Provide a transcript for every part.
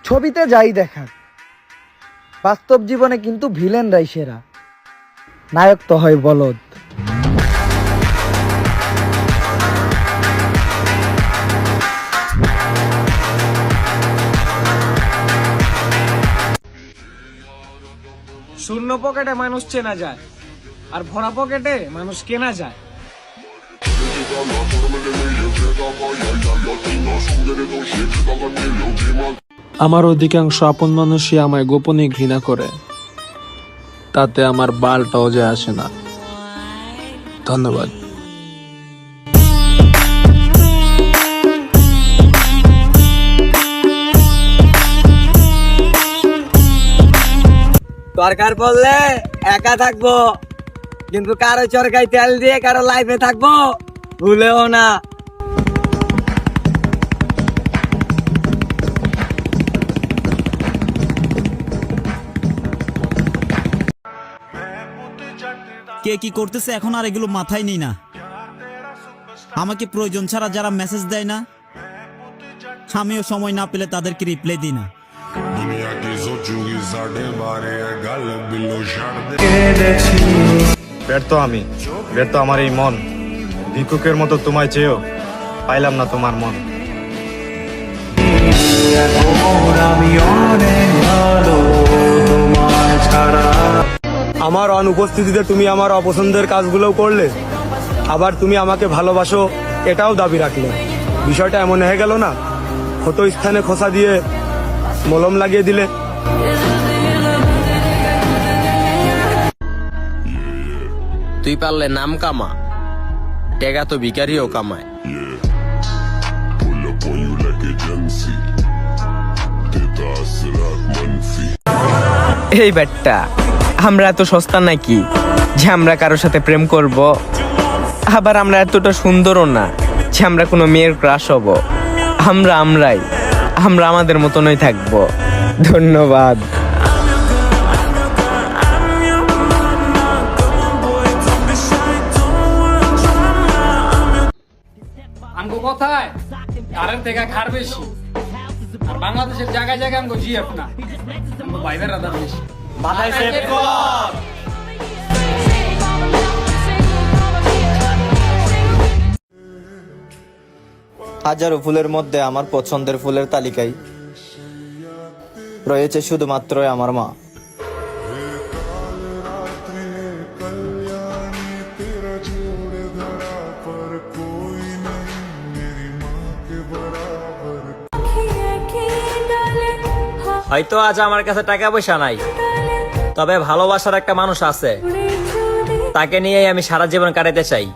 ছবিতে যাই দেখাক, বাস্তব জীবনে কিন্তু ভিলেনরাই সেরা, নায়ক তো হয় বলদ। শূন্য পকেটে মানুষ চেনা যায়, আর ভরা পকেটে মানুষ কেনা যায়। আমার অধিকাংশ আপন মানুষই আমায় গোপনে ঘৃণা করে, তাতে আমার বালটাও যায় আসে না। ধন্যবাদ। দরকার পড়লে একা থাকবো, কিন্তু কারো চরকায় তেল দিয়ে কারো লাইফে থাকবো ভুলেও না। কে কি করতেছে এখন আর এগুলো মাথায় নেই না। আমাকে প্রয়োজন ছাড়া যারা মেসেজ দেয় না, আমিও সময় না পেলে তাদেরকে রিপ্লাই দিই না। ব্যর্থ আমি, ব্যর্থ আমার এই মন, ভিক্ষুকের মতো তোমায় চেয়েও পাইলাম না তোমার মন। আমার অনুপস্থিতিতে তুমি আমার অপছন্দের কাজগুলোও করলে, আবার তুমি আমাকে ভালোবাসো এটাও দাবি রাখলে। বিষয়টা এমন হয়ে গেল না, ক্ষত স্থানে খোসা দিয়ে মলম লাগিয়ে দিলে। তুই পারলে নাম কামা, টেকা তো ভিখারিও কামায়। এই ব্যাটটা আমরা এত সস্তা নাকি যে আমরা কারোর সাথে প্রেম করব? আবার আমরা এতটা সুন্দরও না যে আমরা কোনো মেয়ের ক্রাশ হব। আমরা আমাদের মতনই থাকবো। ধন্যবাদ। আমগো কথায় কারেন্ট থেকে খার বেশি, আর বাংলাদেশের জায়গায় জায়গায় আমগো জিএফ না, আমগো ভাইবের রাদার বেশি। মাথায় সেভ কর। হাজারো ফুলের মধ্যে আমার পছন্দের ফুলের তালিকায় রয়েছে শুধুমাত্র আমার মা। হয়তো আজ আমার কাছে টাকা পয়সা নাই, তবে ভালোবাসার একটা মানুষ আছে, তাকে নিয়েই আমি সারা জীবন কাটাতে চাই।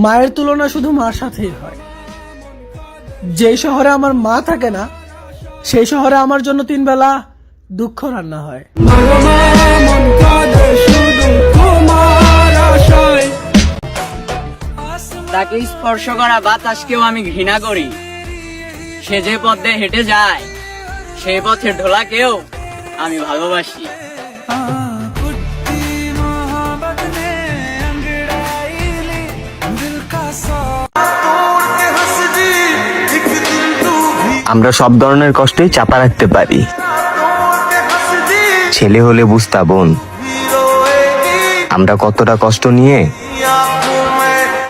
মায়ের তুলনা শুধু মার সাথেই হয়। যেই শহরে আমার মা থাকে না, সেই শহরে আমার জন্য 3 বেলা দুঃখ রান্না হয়। তাকে স্পর্শ করা বাতাসকেও আমি ঘৃণা করি। সে যে পথে হেঁটে যায় সেই পথের ঢোলাকেও আমি ভালোবাসি। আমরা সব ধরনের কষ্টই চাপা রাখতে পারি, ছেলে হলে বুঝতা বোন আমরা কতটা কষ্ট নিয়ে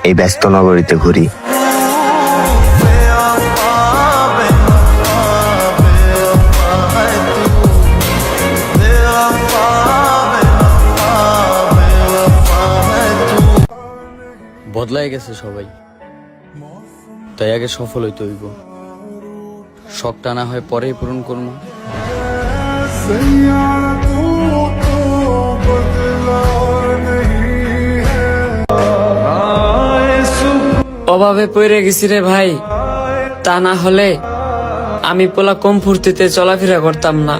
এই ব্যস্ত নগরীতে ঘুরি। বদলাই গেছে সবাই, তাই আগে সফল হইতে হইব। শখটা না হয় পরেই পূরণ করবো। অভাবে পড়ে গেছি রে ভাই, তা না হলে আমি পোলা কম ফুর্তিতে চলাফেরা করতাম না।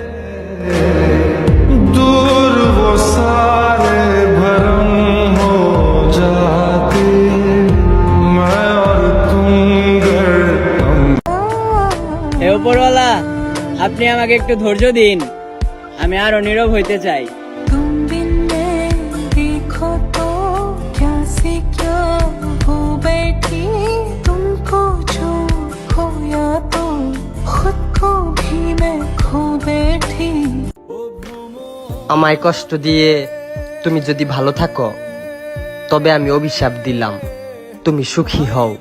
হে উপরওয়ালা, আপনি আমাকে একটু ধৈর্য দিন, আমি আরো নীরব হইতে চাই। तुम बिन मैं देखो तो क्या से क्या हो बैठी तुमको जो खोया तो खुद को भी मैं खो बैठी। আমায় কষ্ট দিয়ে তুমি যদি ভালো থাকো তবে আমি অভিশাপ দিলাম তুমি সুখী হও।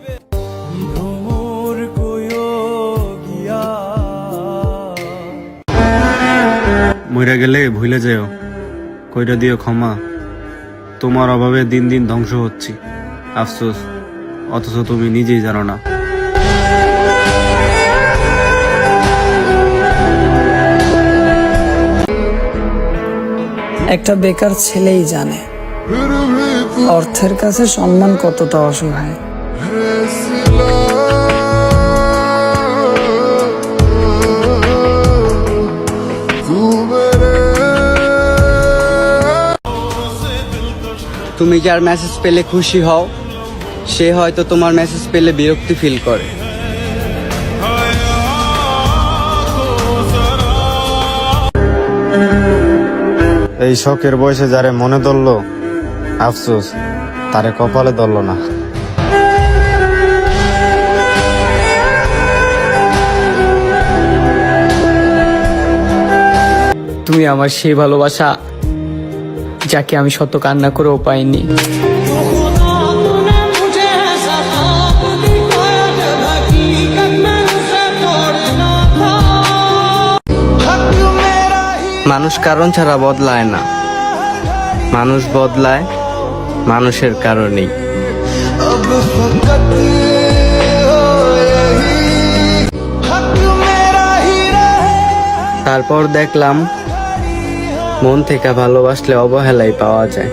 মরে গেলে ভুলে যেও, কইরা দিও ক্ষমা। তোমার অভাবে দিন দিন ধ্বংস হচ্ছি, আফসোস অথচ তুমি নিজেই জানো না। একটা বেকার ছেলেই জানে অর্থের কাছে সম্মান কতটা অসহায়। তুমি যার মেসেজ পেলে খুশি হও, সে হয়তো তোমার মেসেজ পেলে বিরক্তি ফিল করে। এই শখের বয়সে যারে মনে ধরল, আফসোস তারে কপালে ধরল না। তুমি আমার সেই ভালোবাসা যাকে আমি শত কান্না করেও পাইনি। মানুষ কারণ ছাড়া বদলায় না, মানুষ বদলায় মানুষের কারণেই। তারপর দেখলাম মন থেকে ভালোবাসলে অবহেলাই পাওয়া যায়।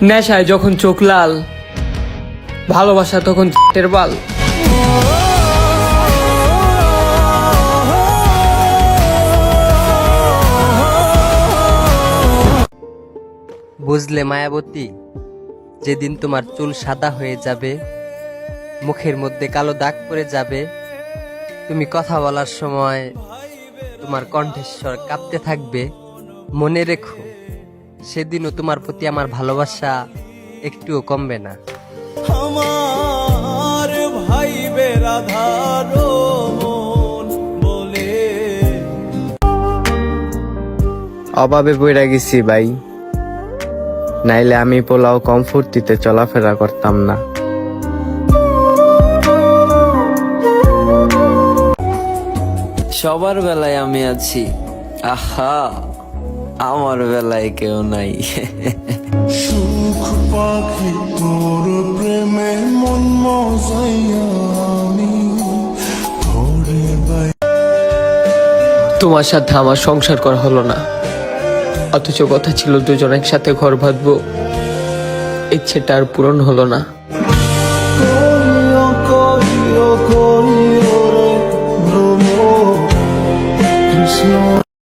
নেশায় যখন চোখ লাল, ভালোবাসা তখন টের বাল। বুঝলে মায়াবতী, যেদিন তোমার চুল সাদা হয়ে যাবে, মুখের মধ্যে কালো দাগ পড়ে যাবে, তুমি কথা বলার সময় তোমার কণ্ঠস্বর কাঁপতে থাকবে, মনে রেখো সেদিনও তোমার প্রতি আমার ভালোবাসা একটুও কমবে না। আমার ভাই বেরাধারো মন বলে অভাবে পড়ে গেছি ভাই, নাইলে আমি পোলাও কম ফুর্তিতে চলাফেরা করতাম না। সবার বেলায় আমি আছি, আহা আমার বেলায় কেউ নাই। সুখ পাখি তোর প্রেমে মন মজাইয়া আমি ঘরে বাই। তোমার সাথে আমার সংসার করা হলো না, অথচ কথা ছিল দুজন একসাথে ঘর বাঁধবো, ইচ্ছেটা আর পূরণ হলো না। কইও কইও কইও রে ভ্রম কৃষ্ণ